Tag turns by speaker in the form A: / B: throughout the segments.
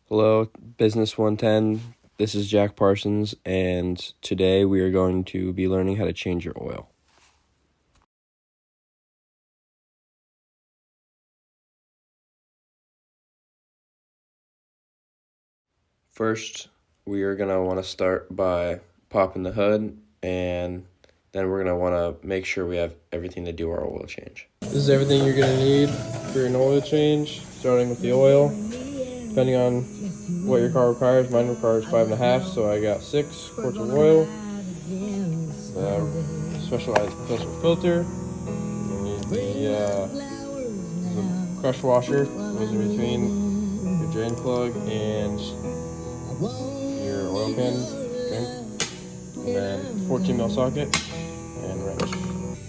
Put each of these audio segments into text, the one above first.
A: Hello, Business 110. This is Jack Parsons, and today we are going to be learning how to change your oil. First, we are going to want to start by popping the hood, and then we're going to want to make sure we have everything to do our oil change. This is everything you're going to need for an oil change, starting with the oil. Depending on what your car requires, mine requires 5.5, so I got 6 quarts of oil. Specialized filter. You need the crush washer, goes in between your drain plug and your oil pan, and then 14 mil socket and wrench.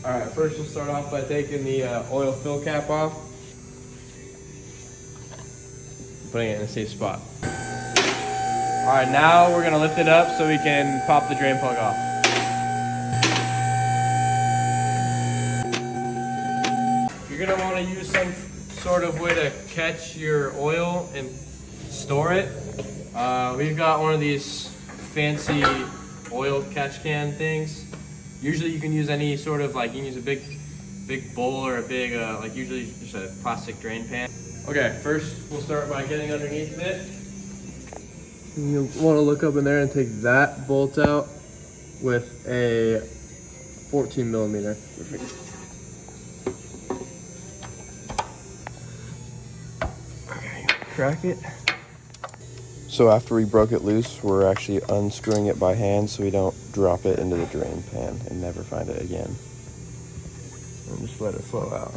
A: All right, first we'll start off by taking the oil fill cap off, putting it in a safe spot. All right, now we're gonna lift it up so we can pop the drain plug off. You're gonna wanna use some sort of way to catch your oil and store it. We've got one of these fancy oil catch can things. Usually you can use any sort of, you can use a big bowl or a big, usually just a plastic drain pan. Okay, first we'll start by getting underneath it. You'll want to look up in there and take that bolt out with a 14 millimeter. Okay, crack it. So after we broke it loose, we're actually unscrewing it by hand so we don't drop it into the drain pan and never find it again. And just let it flow out.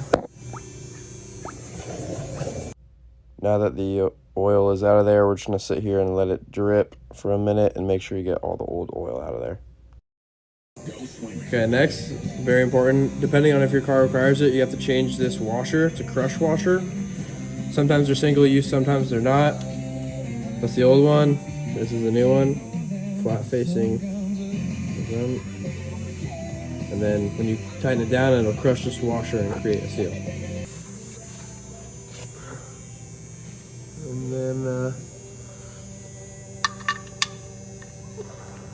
A: Now that the oil is out of there, we're just gonna sit here and let it drip for a minute and make sure you get all the old oil out of there. Okay, next, very important, depending on if your car requires it, you have to change this washer. It's a crush washer. Sometimes they're single use, sometimes they're not. That's the old one. This is the new one, flat facing. And then when you tighten it down, it'll crush this washer and create a seal. And then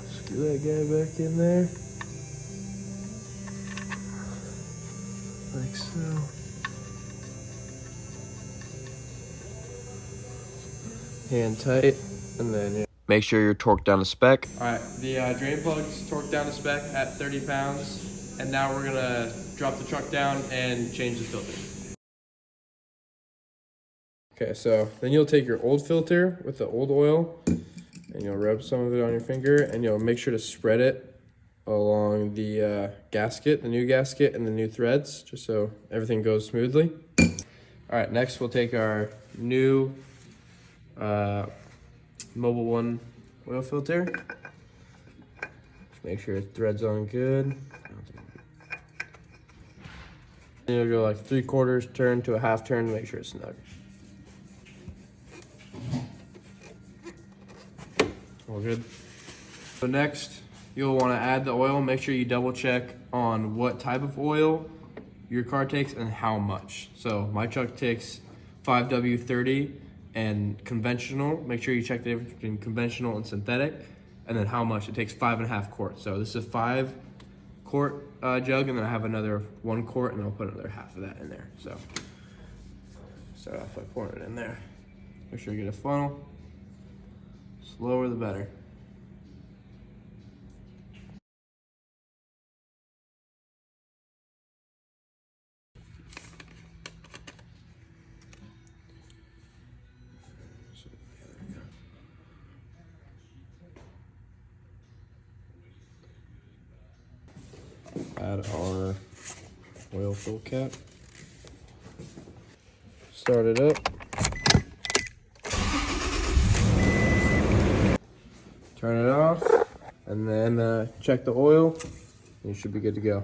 A: screw that guy back in there, like so. Hand tight, and then make sure you're torqued down to spec. All right, the drain plug's torqued down to spec at 30 pounds, and now we're gonna drop the truck down and change the filter. Okay, so then you'll take your old filter with the old oil and you'll rub some of it on your finger and you'll make sure to spread it along the gasket, the new gasket and the new threads, just so everything goes smoothly. All right, next we'll take our new Mobile One oil filter. Just make sure it threads on good. Then you'll go like 3/4 turn to a half turn to make sure it's snug. All good. So next, you'll want to add the oil. Make sure you double check on what type of oil your car takes and how much. So my truck takes 5W30 and conventional. Make sure you check the difference between conventional and synthetic, and then how much. It takes 5.5 quarts. So this is a 5-quart jug, and then I have another 1 quart, and I'll put another half of that in there. So start off by pouring it in there. Make sure you get a funnel. Slower the better. Add our oil fill cap. Start it up. Turn it off, and then check the oil, and you should be good to go.